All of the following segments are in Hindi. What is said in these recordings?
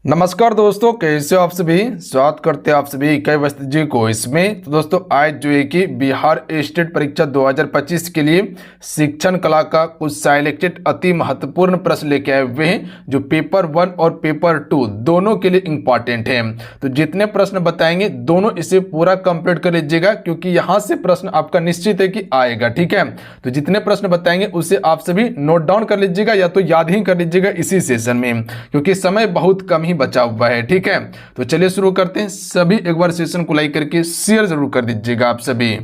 नमस्कार दोस्तों, कैसे हो आप सभी। स्वागत करते हैं आप सभी कई वस्त जी को इसमें। तो दोस्तों आज जो है कि बिहार स्टेट परीक्षा 2025 के लिए शिक्षण कला का कुछ सिलेक्टेड अति महत्वपूर्ण प्रश्न लेके आए हुए हैं जो पेपर 1 और पेपर 2 दोनों के लिए इंपॉर्टेंट है। तो जितने प्रश्न बताएंगे दोनों इसे पूरा कंप्लीट कर लीजिएगा क्योंकि यहाँ से प्रश्न आपका निश्चित है कि आएगा। ठीक है, तो जितने प्रश्न बताएंगे उसे आप सभी नोट डाउन कर लीजिएगा या तो याद ही कर लीजिएगा इसी सेशन में, क्योंकि समय बहुत कम ही बचा हुआ है। ठीक है, तो चलिए शुरू करते हैं। सभी एक बार सेशन को लाइक करके शेयर जरूर कर दीजिएगा आप सभी।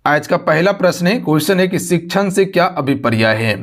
आज का पहला प्रश्न है, क्वेश्चन है कि शिक्षण से क्या अभिप्राय है।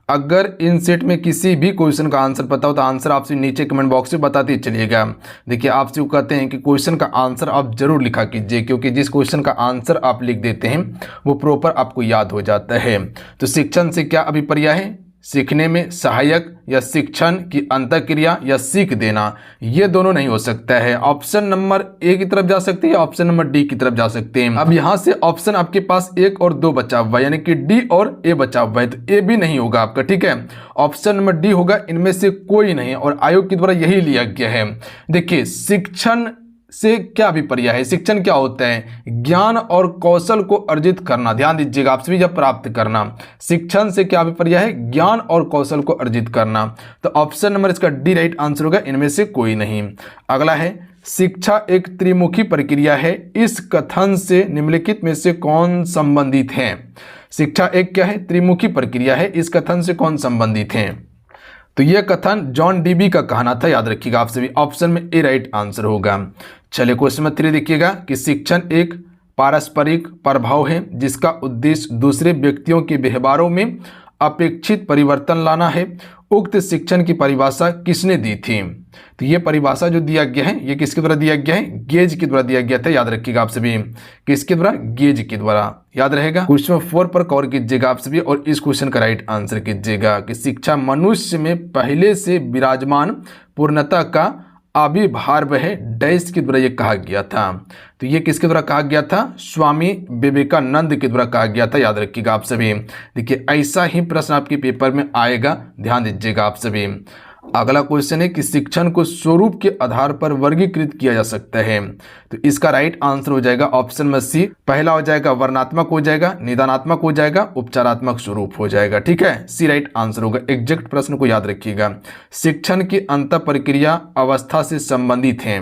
अगर इन सेट में किसी भी क्वेश्चन का आंसर पता हो तो आंसर आपसे नीचे कमेंट बॉक्स में बताते चलिएगा। देखिए आपसे वो कहते हैं कि क्वेश्चन का आंसर आप जरूर लिखा कीजिए, क्योंकि जिस क्वेश्चन का आंसर आप लिख देते हैं वो प्रॉपर आपको याद हो जाता है। तो शिक्षण से क्या अभिप्राय है, सीखने में सहायक या शिक्षण की अंतःक्रिया या सीख देना, ये दोनों नहीं हो सकता है। ऑप्शन नंबर ए की तरफ जा सकते हैं, ऑप्शन नंबर डी की तरफ जा सकते हैं। अब यहां से ऑप्शन आपके पास 1 और 2 बचा हुआ है, यानी कि डी और ए बचा हुआ है, तो ए भी नहीं होगा आपका। ठीक है, ऑप्शन नंबर डी होगा, इनमें से कोई नहीं, और आयोग के द्वारा यही लिया गया है। देखिए शिक्षण से क्या अभिप्राय है, शिक्षण क्या होता है, ज्ञान और कौशल को अर्जित करना। ध्यान दीजिएगा आप सभी, जब प्राप्त करना। शिक्षण से क्या अभिप्राय है, ज्ञान और कौशल को अर्जित करना। तो ऑप्शन नंबर इसका डी राइट आंसर होगा, इनमें से कोई नहीं। अगला है, शिक्षा एक त्रिमुखी प्रक्रिया है, इस कथन से निम्नलिखित में से कौन संबंधित है। शिक्षा एक क्या है, त्रिमुखी प्रक्रिया है, इस कथन से कौन संबंधित है। तो यह कथन जॉन डीबी का कहना था, याद रखिएगा आप सभी। ऑप्शन में ए राइट आंसर होगा। चलिए क्वेश्चन नंबर 3 देखिएगा कि शिक्षण एक पारस्परिक प्रभाव है जिसका उद्देश्य दूसरे व्यक्तियों के व्यवहारों में अपेक्षित परिवर्तन लाना है। उक्त शिक्षण की परिभाषा किसने दी थी। तो ये परिभाषा जो दिया गया है ये किसके द्वारा दिया गया है, गेज के द्वारा दिया गया था। याद रखिएगा आप सभी, किसके द्वारा, गेज के द्वारा। याद रहेगा। क्वेश्चन 4 पर गौर कीजिएगा आप सभी और इस क्वेश्चन का राइट आंसर कीजिएगा कि शिक्षा मनुष्य में पहले से विराजमान पूर्णता का आविर्भाव है, डैश के द्वारा ये कहा गया था। तो ये किसके द्वारा कहा गया था, स्वामी विवेकानंद के द्वारा कहा गया था। याद रखिएगा आप सभी। देखिए ऐसा ही प्रश्न आपके पेपर में आएगा, ध्यान दीजिएगा आप सभी। अगला क्वेश्चन है कि शिक्षण को स्वरूप के आधार पर वर्गीकृत किया जा सकता है। तो इसका राइट आंसर हो जाएगा ऑप्शन में सी। पहला हो जाएगा वर्णात्मक हो जाएगा, निदानात्मक हो जाएगा, उपचारात्मक स्वरूप हो जाएगा। ठीक है, सी राइट आंसर होगा। एग्जैक्ट प्रश्न को याद रखिएगा। शिक्षण की अंत प्रक्रिया अवस्था से संबंधित है।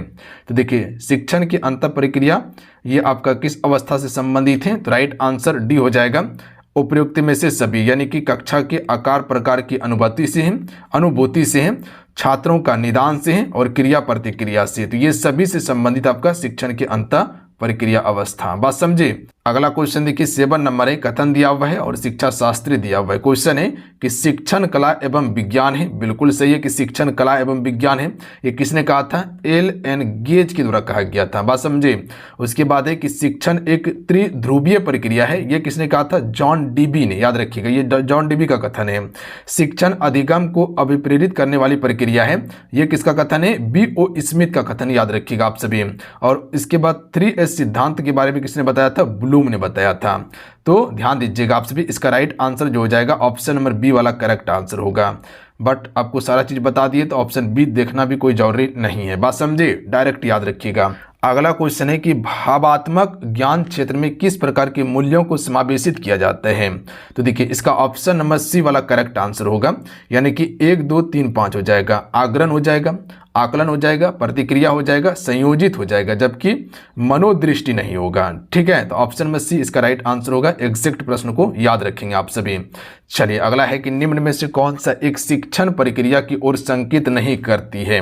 तो देखिए शिक्षण की अंत प्रक्रिया ये आपका किस अवस्था से संबंधित है, तो राइट आंसर डी हो जाएगा। उपयुक्त में से सभी, यानी कि कक्षा के आकार प्रकार की अनुभूति से है, छात्रों का निदान से है और क्रिया प्रतिक्रिया से। तो ये सभी से संबंधित आपका शिक्षण के अंत प्रक्रिया अवस्था। बात समझे। अगला क्वेश्चन देखिए 7 नंबर है, कथन दिया हुआ है और शिक्षा शास्त्री दिया हुआ है। क्वेश्चन है कि शिक्षण कला एवं विज्ञान है। बिल्कुल सही है कि शिक्षण कला एवं विज्ञान है। ये किसने कहा था, एल.एन. गेज के द्वारा कहा गया था। बात समझे। उसके बाद है कि शिक्षण एक त्रिध्रुवीय प्रक्रिया है। ये किसने कहा था, जॉन डीबी ने। याद रखिएगा ये जॉन डीबी का कथन है। शिक्षण अधिगम को अभिप्रेरित करने वाली प्रक्रिया है। ये किसका कथन है, बी.ओ. स्मिथ का कथन। याद रखिएगा आप सभी। और इसके बाद 3S सिद्धांत के बारे में किसने बताया था, ब्लूम ने बताया था। तो ध्यान दीजिएगा आप सभी, इसका राइट आंसर जो हो जाएगा ऑप्शन नंबर बी वाला करेक्ट आंसर होगा। बट आपको सारा चीज बता दिए तो ऑप्शन बी देखना भी कोई जरूरी नहीं है। बात समझे, डायरेक्ट याद रखिएगा। अगला क्वेश्चन है कि भावात्मक ज्ञान क्षेत्र में किस प्रकार के मूल्यों को समावेशित किया जाता है। तो देखिए इसका ऑप्शन नंबर सी वाला करेक्ट आंसर होगा, यानी कि 1 2 3 5 हो जाएगा। आग्रहण हो जाएगा, आकलन हो जाएगा, प्रतिक्रिया हो जाएगा, संयोजित हो जाएगा, जबकि मनोदृष्टि नहीं होगा। ठीक है, तो ऑप्शन में सी इसका राइट आंसर होगा। एग्जैक्ट प्रश्न को याद रखेंगे आप सभी। चलिए अगला है कि निम्न में से कौन सा एक शिक्षण प्रक्रिया की ओर संकेत नहीं करती है।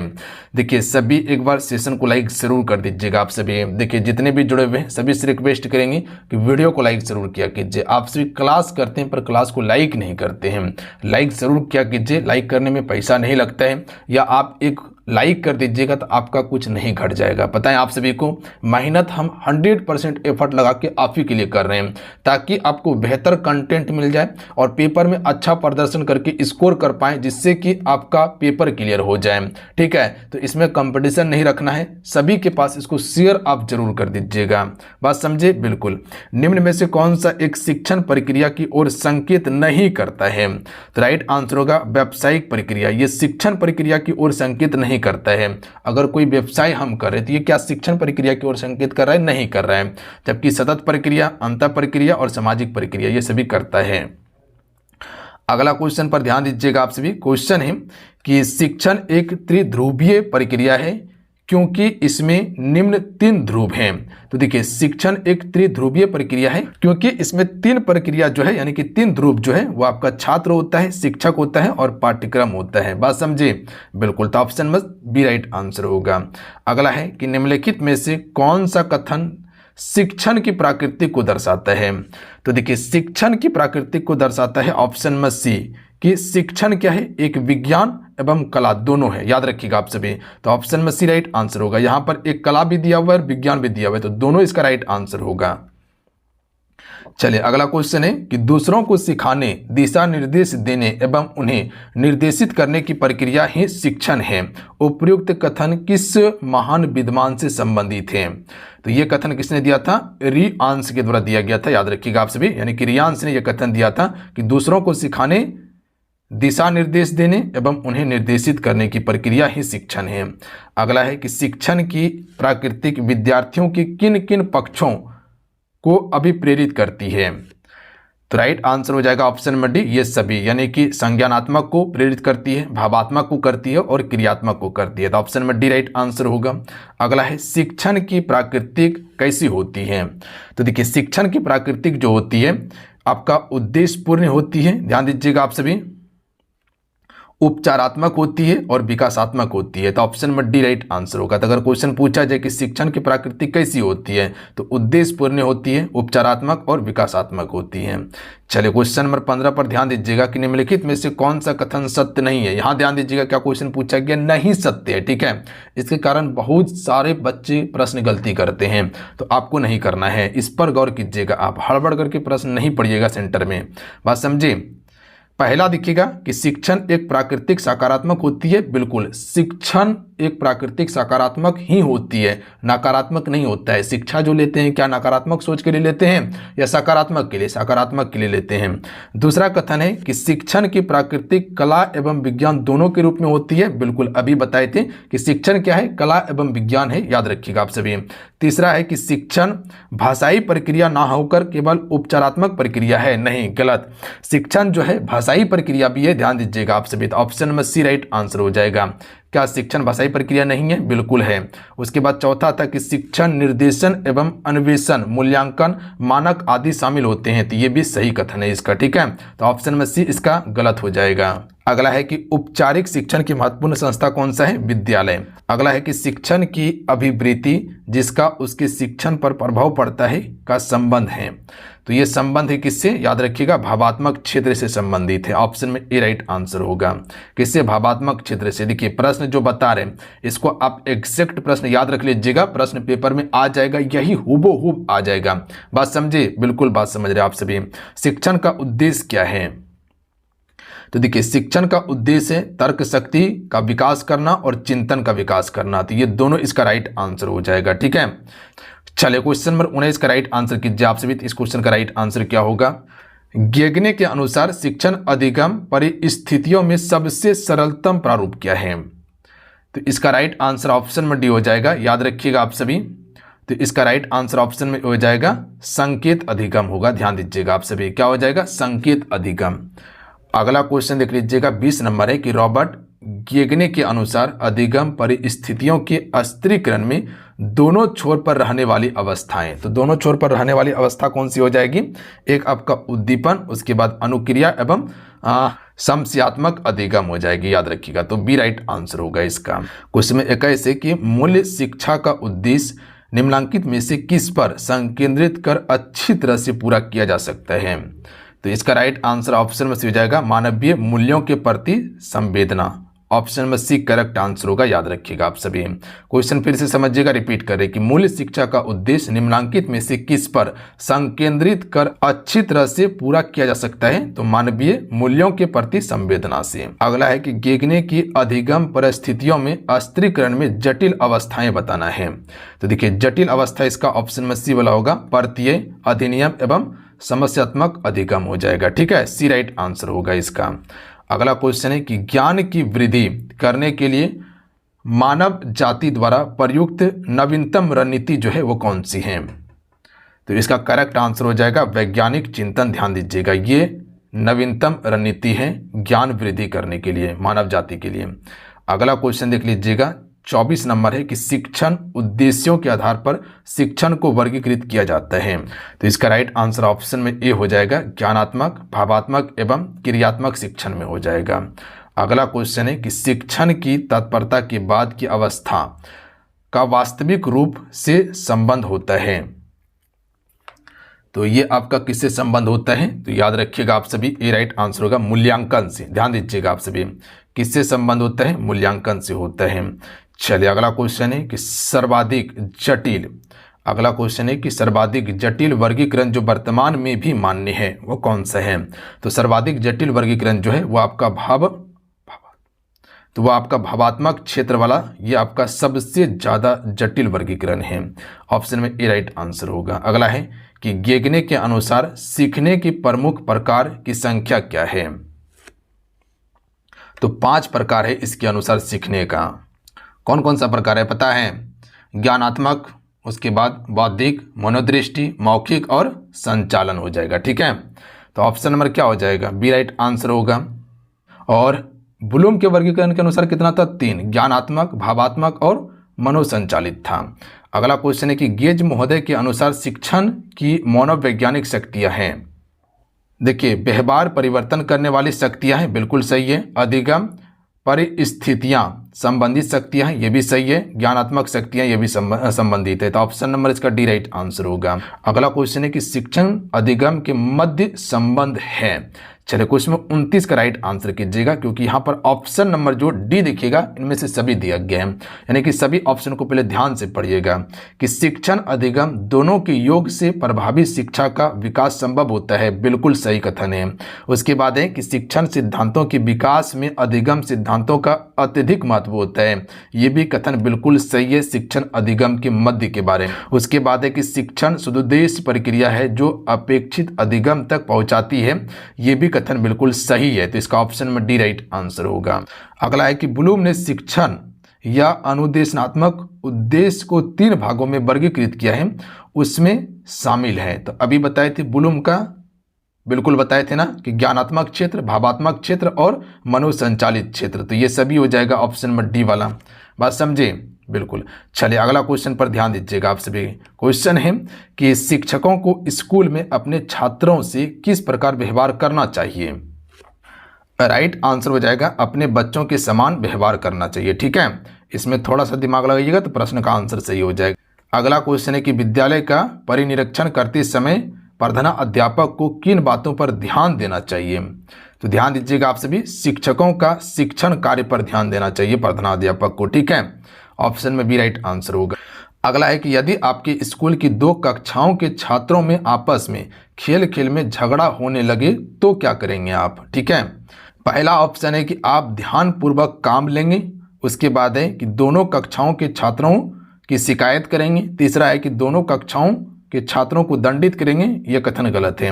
देखिए सभी एक बार सेशन को लाइक जरूर कर दीजिएगा आप सभी। देखिए जितने भी जुड़े हुए हैं सभी से रिक्वेस्ट करेंगे कि वीडियो को लाइक जरूर किया कीजिए। आप सभी क्लास करते हैं पर क्लास को लाइक नहीं करते हैं, लाइक जरूर किया कीजिए। लाइक करने में पैसा नहीं लगता है, या आप एक लाइक कर दीजिएगा तो आपका कुछ नहीं घट जाएगा। पता है आप सभी को, मेहनत हम 100% एफर्ट लगा के आप ही के लिए कर रहे हैं ताकि आपको बेहतर कंटेंट मिल जाए और पेपर में अच्छा प्रदर्शन करके स्कोर कर पाएं, जिससे कि आपका पेपर क्लियर हो जाए। ठीक है, तो इसमें कंपटीशन नहीं रखना है, सभी के पास इसको शेयर आप जरूर कर दीजिएगा। बात समझे। बिल्कुल। निम्न में से कौन सा एक शिक्षण प्रक्रिया की ओर संकेत नहीं करता है। तो राइट आंसर होगा व्यावसायिक प्रक्रिया। ये शिक्षण प्रक्रिया की ओर संकेत नहीं नहीं करता है। अगर कोई व्यवसाय हम कर रहे हैं तो ये क्या शिक्षण प्रक्रिया की ओर संकेत कर रहा है? नहीं कर रहा है। जबकि सतत प्रक्रिया, अंतः प्रक्रिया और सामाजिक प्रक्रिया ये सभी करता है। अगला क्वेश्चन पर ध्यान दीजिएगा आप सभी। क्वेश्चन है कि शिक्षण एक त्रिध्रुवीय प्रक्रिया है क्योंकि इसमें निम्न 3 ध्रुव हैं। तो देखिए, शिक्षण एक त्रिध्रुवीय प्रक्रिया है क्योंकि इसमें 3 प्रक्रिया जो है, यानी कि 3 ध्रुव जो है वो आपका छात्र होता है, शिक्षक होता है और पाठ्यक्रम होता है। बात समझे? बिल्कुल। तो ऑप्शन में बी राइट आंसर होगा। अगला है कि निम्नलिखित में से कौन सा कथन शिक्षण की प्रकृति को दर्शाता है? तो देखिए, शिक्षण की प्रकृति को दर्शाता है ऑप्शन में सी, कि शिक्षण क्या है? एक विज्ञान एवं कला दोनों है। याद रखिएगा आप सभी। तो ऑप्शन में सी राइट आंसर होगा। यहां पर एक कला भी दिया हुआ है और विज्ञान भी दिया हुआ है, तो दोनों इसका राइट आंसर होगा। चलिए, अगला क्वेश्चन है कि दूसरों को सिखाने, दिशा निर्देश देने एवं उन्हें निर्देशित करने की प्रक्रिया ही शिक्षण है। उपर्युक्त कथन किस महान विद्वान से संबंधित है? तो ये कथन किसने दिया था? रियांश के द्वारा दिया गया था। याद रखिएगा आप सभी। यानी कि रियांश ने यह कथन दिया था कि दूसरों को सिखाने, दिशा निर्देश देने एवं उन्हें निर्देशित करने की प्रक्रिया ही शिक्षण है। अगला है कि शिक्षण की प्राकृतिक विद्यार्थियों के किन किन पक्षों को अभिप्रेरित करती है? तो राइट आंसर हो जाएगा ऑप्शन में डी, ये सभी। यानी कि संज्ञानात्मक को प्रेरित करती है, भावात्मक को करती है और क्रियात्मक को करती है। तो ऑप्शन में डी राइट आंसर होगा। अगला है शिक्षण की प्राकृतिक कैसी होती है? तो देखिए, शिक्षण की प्राकृतिक जो होती है आपका उद्देश्य पूर्ण होती है। ध्यान दीजिएगा आप सभी। उपचारात्मक होती है और विकासात्मक होती है। तो ऑप्शन में डी राइट आंसर होगा। तो अगर क्वेश्चन पूछा जाए कि शिक्षण की प्रकृति कैसी होती है, तो उद्देश्य पूर्ण होती है, उपचारात्मक और विकासात्मक होती है। चलिए, क्वेश्चन नंबर 15 पर ध्यान दीजिएगा कि निम्नलिखित में से कौन सा कथन सत्य नहीं है। यहां ध्यान दीजिएगा, क्या क्वेश्चन पूछा गया? नहीं सत्य है। ठीक है, इसके कारण बहुत सारे बच्चे प्रश्न गलती करते हैं, तो आपको नहीं करना है। इस पर गौर कीजिएगा, आप हड़बड़ करके प्रश्न नहीं पढ़िएगा सेंटर में। बात समझे? पहला देखिएगा कि शिक्षण एक प्राकृतिक सकारात्मक होती है। बिल्कुल, शिक्षण एक प्राकृतिक सकारात्मक ही होती है, नकारात्मक नहीं होता है। शिक्षा जो लेते हैं, क्या नकारात्मक सोच के लिए लेते हैं या सकारात्मक के लिए? सकारात्मक के लिए लेते हैं। दूसरा कथन है कि शिक्षण की प्राकृतिक कला एवं विज्ञान दोनों के रूप में होती है। बिल्कुल, अभी बताए थे कि शिक्षण क्या है? कला एवं विज्ञान है। याद रखिएगा आप सभी। तीसरा है कि शिक्षण भाषाई प्रक्रिया ना होकर केवल उपचारात्मक प्रक्रिया है। नहीं, गलत। शिक्षण जो है भाषाई प्रक्रिया भी है। ध्यान दीजिएगा आप सभी। तो ऑप्शन में सी राइट आंसर हो जाएगा। क्या शिक्षण भाषाई प्रक्रिया नहीं है? बिल्कुल है। उसके बाद चौथा था कि शिक्षण निर्देशन एवं अन्वेषण, मूल्यांकन, मानक आदि शामिल होते हैं। तो ये भी सही कथन है इसका। ठीक है, तो ऑप्शन में सी इसका गलत हो जाएगा। अगला है कि औपचारिक शिक्षण की महत्वपूर्ण संस्था कौन सा है? विद्यालय। अगला है कि शिक्षण की अभिवृत्ति जिसका उसके शिक्षण पर प्रभाव पड़ता है का संबंध है। तो ये संबंध है किससे? याद रखिएगा, भावात्मक क्षेत्र से संबंधित है। ऑप्शन में ए राइट आंसर होगा। किससे? भावात्मक क्षेत्र से। देखिए, प्रश्न जो बता रहे हैं इसको आप एग्जैक्ट प्रश्न याद रख लीजिएगा, प्रश्न पेपर में आ जाएगा, यही हूबहू आ जाएगा। बात समझे? बिल्कुल बात समझ रहे आप सभी। शिक्षण का उद्देश्य क्या है? तो देखिए, शिक्षण का उद्देश्य है तर्क शक्ति का विकास करना और चिंतन का विकास करना। तो ये दोनों इसका राइट आंसर हो जाएगा। ठीक है, चलिए क्वेश्चन नंबर 19 का राइट आंसर कीजिए आप सभी। इस क्वेश्चन का राइट आंसर क्या होगा? गेगने के अनुसार शिक्षण अधिगम परिस्थितियों में सबसे सरलतम प्रारूप क्या है? तो इसका राइट आंसर ऑप्शन में डी हो जाएगा। याद रखिएगा आप सभी। तो इसका राइट आंसर ऑप्शन में हो जाएगा संकेत अधिगम होगा। ध्यान दीजिएगा आप सभी, क्या हो जाएगा? संकेत अधिगम। अगला क्वेश्चन देख लीजिएगा, 20 नंबर है कि रॉबर्ट गेगने के अनुसार अधिगम परिस्थितियों के अस्त्रीकरण में दोनों छोर पर रहने वाली अवस्थाएं। तो दोनों छोर पर रहने वाली अवस्था कौन सी हो जाएगी? एक आपका उद्दीपन, उसके बाद अनुक्रिया एवं समस्यात्मक अधिगम हो जाएगी। याद रखिएगा। तो बी राइट आंसर होगा इसका। क्वेश्चन में 21 है कि मूल्य शिक्षा का उद्देश्य निम्नलिखित में से किस पर संकेंद्रित कर अच्छी तरह से पूरा किया जा सकता है? तो इसका राइट आंसर ऑप्शन में सी हो जाएगा मानवीय मूल्यों के प्रति संवेदना। ऑप्शन में सी करेक्ट आंसर होगा। याद रखिएगा आप सभी। क्वेश्चन फिर से समझिएगा, रिपीट करें कि मूल्य शिक्षा का उद्देश्य निम्नलिखित में से किस पर संकेंद्रित कर अच्छी तरह से पूरा किया जा सकता है? तो मानवीय मूल्यों के प्रति संवेदना से। अगला है कि गेगने की अधिगम परिस्थितियों में अस्त्रीकरण में जटिल अवस्थाएं बताना है। तो देखिए, जटिल अवस्था इसका ऑप्शन में सी वाला होगा, प्रत्यय, अधिनियम एवं समस्यात्मक अधिगम हो जाएगा। ठीक है, सी राइट आंसर होगा इसका। अगला क्वेश्चन है कि ज्ञान की वृद्धि करने के लिए मानव जाति द्वारा प्रयुक्त नवीनतम रणनीति जो है वो कौन सी है? तो इसका करेक्ट आंसर हो जाएगा वैज्ञानिक चिंतन। ध्यान दीजिएगा, ये नवीनतम रणनीति है ज्ञान वृद्धि करने के लिए, मानव जाति के लिए। अगला क्वेश्चन देख लीजिएगा, 24 नंबर है कि शिक्षण उद्देश्यों के आधार पर शिक्षण को वर्गीकृत किया जाता है। तो इसका राइट आंसर ऑप्शन में ए हो जाएगा, ज्ञानात्मक, भावात्मक एवं क्रियात्मक शिक्षण में हो जाएगा। अगला क्वेश्चन है कि शिक्षण की तत्परता के बाद की अवस्था का वास्तविक रूप से संबंध होता है। तो ये आपका किससे संबंध होता है? तो याद रखिएगा आप सभी, ए राइट आंसर होगा मूल्यांकन से। ध्यान दीजिएगा आप सभी, किससे संबंध होता है? मूल्यांकन से होता है। चलिए अगला क्वेश्चन है कि सर्वाधिक जटिल, अगला क्वेश्चन है कि सर्वाधिक जटिल वर्गीकरण जो वर्तमान में भी मान्य है वो कौन सा है? तो सर्वाधिक जटिल वर्गीकरण जो है वो आपका तो वो आपका भावात्मक क्षेत्र वाला, ये आपका सबसे ज़्यादा जटिल वर्गीकरण है। ऑप्शन में ए राइट आंसर होगा। अगला है कि गेगने के अनुसार सीखने की प्रमुख प्रकार की संख्या क्या है? तो 5 प्रकार है इसके अनुसार सीखने का। कौन कौन सा प्रकार है पता है? ज्ञानात्मक, उसके बाद बौद्धिक, मनोदृष्टि, मौखिक और संचालन हो जाएगा। ठीक है, तो ऑप्शन नंबर क्या हो जाएगा? बी राइट आंसर होगा। और ब्लूम के वर्गीकरण के अनुसार कितना था? 3, ज्ञानात्मक, भावात्मक और मनोसंचालित था। अगला क्वेश्चन है कि गेज महोदय के अनुसार शिक्षण की मनोवैज्ञानिक शक्तियां हैं। देखिए, व्यवहार परिवर्तन करने वाली शक्तियां हैं, बिल्कुल सही है। अधिगम, परिस्थितियां संबंधित शक्तियां हैं, ये भी सही है। ज्ञानात्मक शक्तियां ये भी संबंधित है। तो ऑप्शन नंबर इसका डी राइट आंसर होगा। अगला क्वेश्चन है कि शिक्षण अधिगम के मध्य संबंध है। चलिए क्वेश्चन में 29 का राइट आंसर कीजिएगा, क्योंकि यहाँ पर ऑप्शन नंबर जो डी दिखेगा इनमें से सभी दिया गया है, यानी कि सभी ऑप्शन को पहले ध्यान से पढ़िएगा कि शिक्षण अधिगम दोनों के योग से प्रभावी शिक्षा का विकास संभव होता है, बिल्कुल सही कथन है। उसके बाद है कि शिक्षण सिद्धांतों के विकास में अधिगम सिद्धांतों का अत्यधिक महत्व होता है, ये भी कथन बिल्कुल सही है शिक्षण अधिगम के मध्य के बारे में। उसके बाद है कि शिक्षण सदुद्देश्य प्रक्रिया है जो अपेक्षित अधिगम तक पहुंचाती है, ये भी कथन बिल्कुल सही है। तो इसका ऑप्शन में डी राइट आंसर होगा। अगला है कि ब्लूम ने शिक्षण या अनुदेशनात्मक उद्देश्य को 3 भागों में वर्गीकृत किया है, उसमें शामिल है। तो अभी बताए थे ब्लूम का, बिल्कुल बताए थे ना कि ज्ञानात्मक क्षेत्र, भावात्मक क्षेत्र और मनोसंचालित क्षेत्र। तो ये सभी हो जाएगा ऑप्शन नंबर डी वाला। बात समझे? बिल्कुल। चलिए अगला क्वेश्चन पर ध्यान दीजिएगा आप सभी। क्वेश्चन है कि शिक्षकों को स्कूल में अपने छात्रों से किस प्रकार व्यवहार करना चाहिए? राइट आंसर हो जाएगा अपने बच्चों के समान व्यवहार करना चाहिए। ठीक है, इसमें थोड़ा सा दिमाग लगाइएगा तो प्रश्न का आंसर सही हो जाएगा। अगला क्वेश्चन है कि विद्यालय का परिनिरीक्षण करते समय प्रधानाध्यापक को किन बातों पर ध्यान देना चाहिए? तो ध्यान दीजिएगा आप सभी, शिक्षकों का शिक्षण कार्य पर ध्यान देना चाहिए प्रधानाध्यापक को। ठीक है, ऑप्शन में बी राइट आंसर होगा। अगला है कि यदि आपके स्कूल की 2 कक्षाओं के छात्रों में आपस में खेल खेल में झगड़ा होने लगे तो क्या करेंगे आप? ठीक है, पहला ऑप्शन है कि आप ध्यानपूर्वक काम लेंगे। उसके बाद है कि दोनों कक्षाओं के छात्रों की शिकायत करेंगे। तीसरा है कि दोनों कक्षाओं के छात्रों को दंडित करेंगे, यह कथन गलत है।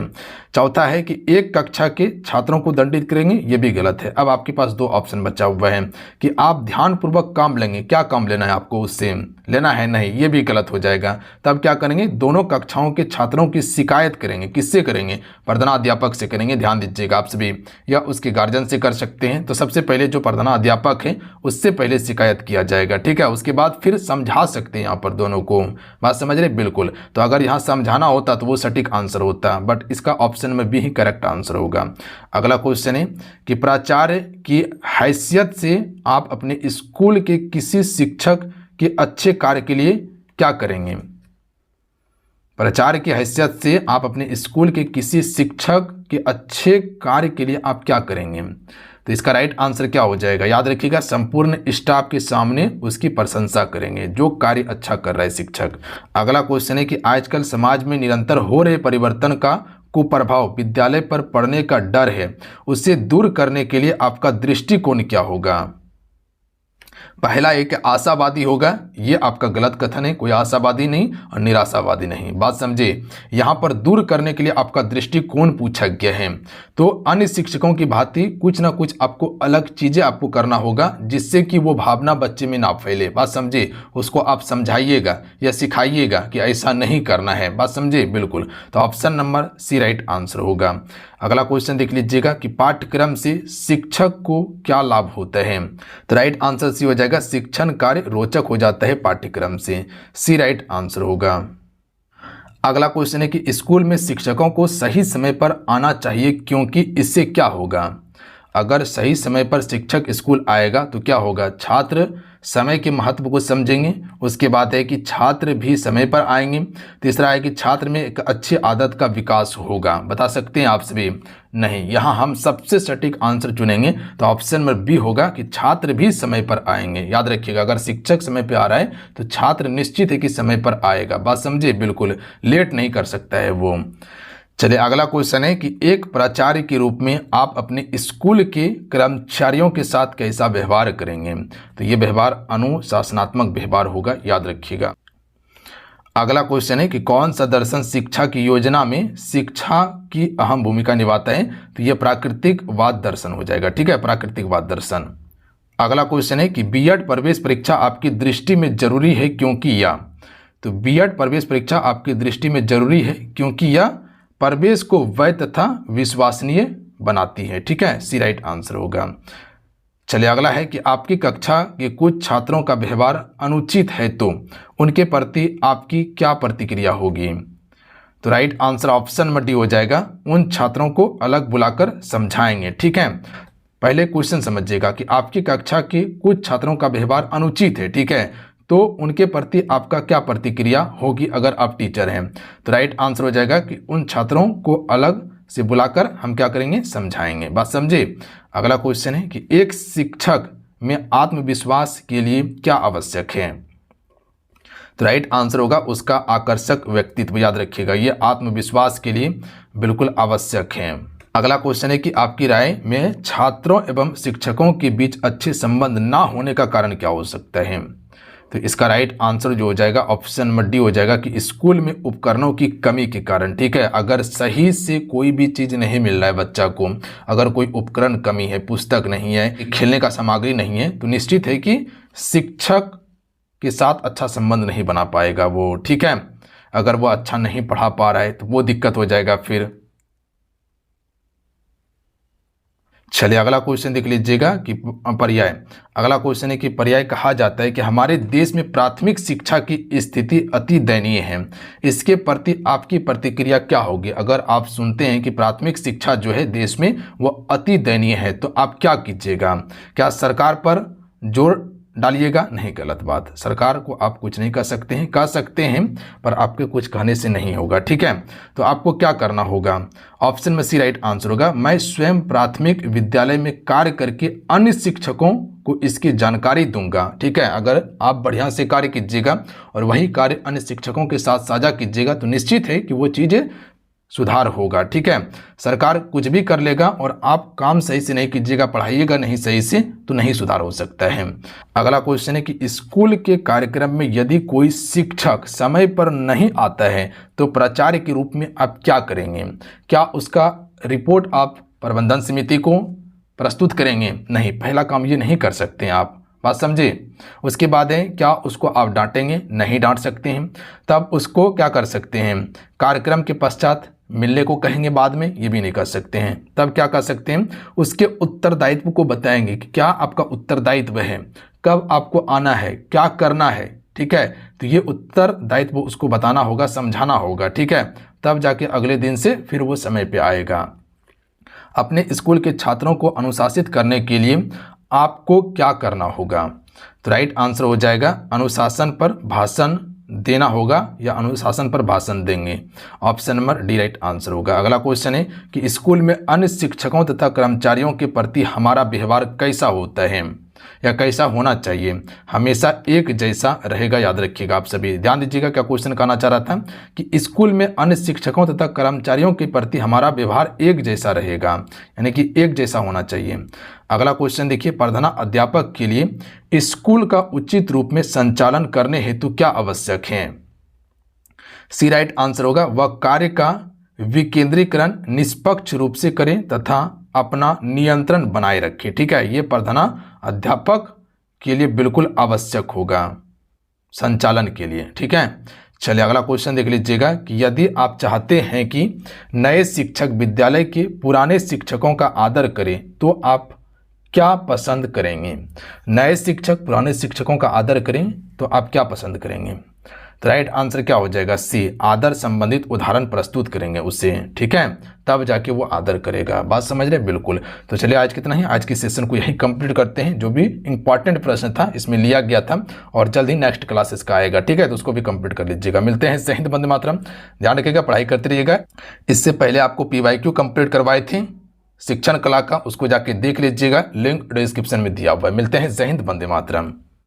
चौथा है कि एक कक्षा के छात्रों को दंडित करेंगे, यह भी गलत है। अब आपके पास 2 ऑप्शन बचा हुआ है कि आप ध्यानपूर्वक काम लेंगे। क्या काम लेना है आपको? उससे लेना है नहीं, ये भी गलत हो जाएगा। तब क्या करेंगे? दोनों कक्षाओं के छात्रों की शिकायत करेंगे। किससे करेंगे? प्रधानाध्यापक से करेंगे। ध्यान दीजिएगा आप सभी, या उसके गार्जियन से कर सकते हैं। तो सबसे पहले जो प्रधानाध्यापक है उससे पहले शिकायत किया जाएगा। ठीक है, उसके बाद फिर समझा सकते हैं यहाँ पर दोनों को। बात समझ रहे? बिल्कुल। तो अगर यहाँ समझाना होता तो वो सटीक आंसर होता, बट इसका ऑप्शन में भी ही करेक्ट आंसर होगा। अगला क्वेश्चन है कि प्राचार्य की हैसियत से आप अपने स्कूल के किसी शिक्षक के अच्छे कार्य के लिए क्या करेंगे? प्राचार्य की हैसियत से आप अपने स्कूल के किसी शिक्षक के अच्छे कार्य के लिए आप क्या करेंगे? तो इसका राइट आंसर क्या हो जाएगा? याद रखिएगा, संपूर्ण स्टाफ के सामने उसकी प्रशंसा करेंगे, जो कार्य अच्छा कर रहा है शिक्षक। अगला क्वेश्चन है कि आजकल समाज में निरंतर हो रहे परिवर्तन का कुप्रभाव विद्यालय पर पड़ने का डर है, उसे दूर करने के लिए आपका दृष्टिकोण क्या होगा? पहला एक आशावादी होगा, ये आपका गलत कथन है, कोई आशावादी नहीं और निराशावादी नहीं। बात समझे। यहाँ पर दूर करने के लिए आपका दृष्टिकोण पूछा गया है, तो अन्य शिक्षकों की भांति कुछ ना कुछ आपको अलग चीज़ें आपको करना होगा जिससे कि वो भावना बच्चे में ना फैले। बात समझे, उसको आप समझाइएगा या सिखाइएगा कि ऐसा नहीं करना है। बात समझे, बिल्कुल। तो option number C right answer होगा। अगला क्वेश्चन देख लीजिएगा कि पाठ्यक्रम से शिक्षक को क्या लाभ होते हैं। तो राइट आंसर सी हो जाएगा, शिक्षण कार्य रोचक हो जाता है पाठ्यक्रम से। सी राइट आंसर होगा। अगला क्वेश्चन है कि स्कूल में शिक्षकों को सही समय पर आना चाहिए क्योंकि इससे क्या होगा। अगर सही समय पर शिक्षक स्कूल आएगा तो क्या होगा, छात्र समय के महत्व को समझेंगे। उसके बाद है कि छात्र भी समय पर आएंगे। तीसरा है कि छात्र में एक अच्छी आदत का विकास होगा। बता सकते हैं आप सभी? नहीं, यहाँ हम सबसे सटीक आंसर चुनेंगे तो ऑप्शन नंबर बी होगा कि छात्र भी समय पर आएंगे। याद रखिएगा, अगर शिक्षक समय पर आ रहा है तो छात्र निश्चित है कि समय पर आएगा। बात समझिए, बिल्कुल लेट नहीं कर सकता है वो। चलिए अगला क्वेश्चन है कि एक प्राचार्य के रूप में आप अपने स्कूल के कर्मचारियों के साथ कैसा व्यवहार करेंगे। तो ये व्यवहार अनुशासनात्मक व्यवहार होगा, याद रखिएगा। अगला क्वेश्चन है कि कौन सा दर्शन शिक्षा की योजना में शिक्षा की अहम भूमिका निभाता है। तो ये प्राकृतिकवाद दर्शन हो जाएगा। ठीक है, प्राकृतिकवाद दर्शन। अगला क्वेश्चन है कि बीएड प्रवेश परीक्षा आपकी दृष्टि में जरूरी है क्योंकि या। तो बीएड प्रवेश परीक्षा आपकी दृष्टि में जरूरी है क्योंकि यह प्रवेश को वैध तथा विश्वसनीय बनाती है। ठीक है, सी राइट आंसर होगा। चलिए अगला है कि आपकी कक्षा के कुछ छात्रों का व्यवहार अनुचित है तो उनके प्रति आपकी क्या प्रतिक्रिया होगी। तो right answer option number D हो जाएगा, उन छात्रों को अलग बुलाकर समझाएंगे। ठीक है, पहले क्वेश्चन समझिएगा कि आपकी कक्षा के कुछ छात्रों का व्यवहार अनुचित है, ठीक है, तो उनके प्रति आपका क्या प्रतिक्रिया होगी अगर आप टीचर हैं। तो राइट आंसर हो जाएगा कि उन छात्रों को अलग से बुलाकर हम क्या करेंगे, समझाएंगे। बात समझे। अगला क्वेश्चन है कि एक शिक्षक में आत्मविश्वास के लिए क्या आवश्यक है। तो राइट आंसर होगा उसका आकर्षक व्यक्तित्व। याद रखिएगा, ये आत्मविश्वास के लिए बिल्कुल आवश्यक है। अगला क्वेश्चन है कि आपकी राय में छात्रों एवं शिक्षकों के बीच अच्छे संबंध ना होने का कारण क्या हो सकता है। तो इसका राइट आंसर जो हो जाएगा ऑप्शन नंबर डी हो जाएगा कि स्कूल में उपकरणों की कमी के कारण। ठीक है, अगर सही से कोई भी चीज़ नहीं मिल रहा है बच्चा को, अगर कोई उपकरण कमी है, पुस्तक नहीं है, खेलने का सामग्री नहीं है, तो निश्चित है कि शिक्षक के साथ अच्छा संबंध नहीं बना पाएगा वो। ठीक है, अगर वो अच्छा नहीं पढ़ा पा रहा है तो वो दिक्कत हो जाएगा फिर। चलिए अगला क्वेश्चन देख लीजिएगा कि पर्याय। अगला क्वेश्चन है कि पर्याय कहा जाता है कि हमारे देश में प्राथमिक शिक्षा की स्थिति अति दयनीय है, इसके प्रति आपकी प्रतिक्रिया क्या होगी। अगर आप सुनते हैं कि प्राथमिक शिक्षा जो है देश में वो अति दयनीय है तो आप क्या कीजिएगा। क्या सरकार पर जोर डालिएगा? नहीं, गलत बात। सरकार को आप कुछ नहीं कह सकते हैं पर आपके कुछ कहने से नहीं होगा। ठीक है, तो आपको क्या करना होगा। ऑप्शन में सी राइट आंसर होगा, मैं स्वयं प्राथमिक विद्यालय में कार्य करके अन्य शिक्षकों को इसकी जानकारी दूंगा। ठीक है, अगर आप बढ़िया से कार्य कीजिएगा और वही कार्य अन्य शिक्षकों के साथ साझा कीजिएगा तो निश्चित है कि वो चीज़ें सुधार होगा। ठीक है, सरकार कुछ भी कर लेगा और आप काम सही से नहीं कीजिएगा, पढ़ाइएगा नहीं सही से, तो नहीं सुधार हो सकता है। अगला क्वेश्चन है कि स्कूल के कार्यक्रम में यदि कोई शिक्षक समय पर नहीं आता है तो प्राचार्य के रूप में आप क्या करेंगे। क्या उसका रिपोर्ट आप प्रबंधन समिति को प्रस्तुत करेंगे? नहीं, पहला काम ये नहीं कर सकते हैं आप। बात समझे। उसके बाद है क्या उसको आप डांटेंगे? नहीं डांट सकते हैं। तब उसको क्या कर सकते हैं, कार्यक्रम के पश्चात मिलने को कहेंगे बाद में, ये भी नहीं कर सकते हैं। तब क्या कर सकते हैं, उसके उत्तरदायित्व को बताएंगे कि क्या आपका उत्तरदायित्व है, कब आपको आना है, क्या करना है। ठीक है, तो ये उत्तरदायित्व उसको बताना होगा, समझाना होगा। ठीक है, तब जाके अगले दिन से फिर वो समय पे आएगा। अपने स्कूल के छात्रों को अनुशासित करने के लिए आपको क्या करना होगा। तो राइट आंसर हो जाएगा अनुशासन पर भाषण देना होगा या अनुशासन पर भाषण देंगे। Option number D right answer होगा। अगला क्वेश्चन है कि स्कूल में अन्य शिक्षकों तथा कर्मचारियों के प्रति हमारा व्यवहार कैसा होता है या कैसा होना चाहिए। हमेशा एक जैसा रहेगा। याद रखिएगा, आप सभी ध्यान दीजिएगा। क्या क्वेश्चन कहना चाह रहा था कि स्कूल में अन्य शिक्षकों तथा कर्मचारियों के प्रति हमारा व्यवहार एक जैसा रहेगा, यानी कि एक जैसा होना चाहिए। अगला क्वेश्चन देखिए, प्रधान अध्यापक के लिए स्कूल का उचित रूप में संचालन करने हेतु क्या आवश्यक है? सी राइट आंसर होगा, वह कार्य का विकेंद्रीकरण निष्पक्ष रूप से करें तथा अपना नियंत्रण बनाए रखें। ठीक है, ये प्रधान अध्यापक के लिए बिल्कुल आवश्यक होगा संचालन के लिए। ठीक है, चलिए अगला क्वेश्चन देख लीजिएगा कि यदि आप चाहते हैं कि नए शिक्षक विद्यालय के पुराने शिक्षकों का आदर करें तो आप क्या पसंद करेंगे? नए शिक्षक पुराने शिक्षकों का आदर करें तो आप क्या पसंद करेंगे? तो राइट आंसर क्या हो जाएगा? सी, आदर संबंधित उदाहरण प्रस्तुत करेंगे उससे। ठीक है, तब जाके वो आदर करेगा। बात समझ रहे? बिल्कुल। तो चलिए आज कितना ही, आज की सेशन को यही कंप्लीट करते हैं। जो भी इंपॉर्टेंट प्रश्न था इसमें लिया गया था और जल्द ही नेक्स्ट क्लासेस का आएगा। ठीक है, तो उसको भी कंप्लीट कर लीजिएगा। मिलते हैं। जय हिंद, वंदे मातरम। ध्यान रखिएगा, पढ़ाई करते रहिएगा। इससे पहले आपको PYQ कंप्लीट करवाए थे शिक्षण कला का, उसको जाके देख लीजिएगा, लिंक डिस्क्रिप्शन में दिया हुआ है। मिलते हैं। जय हिंद, वंदे मातरम।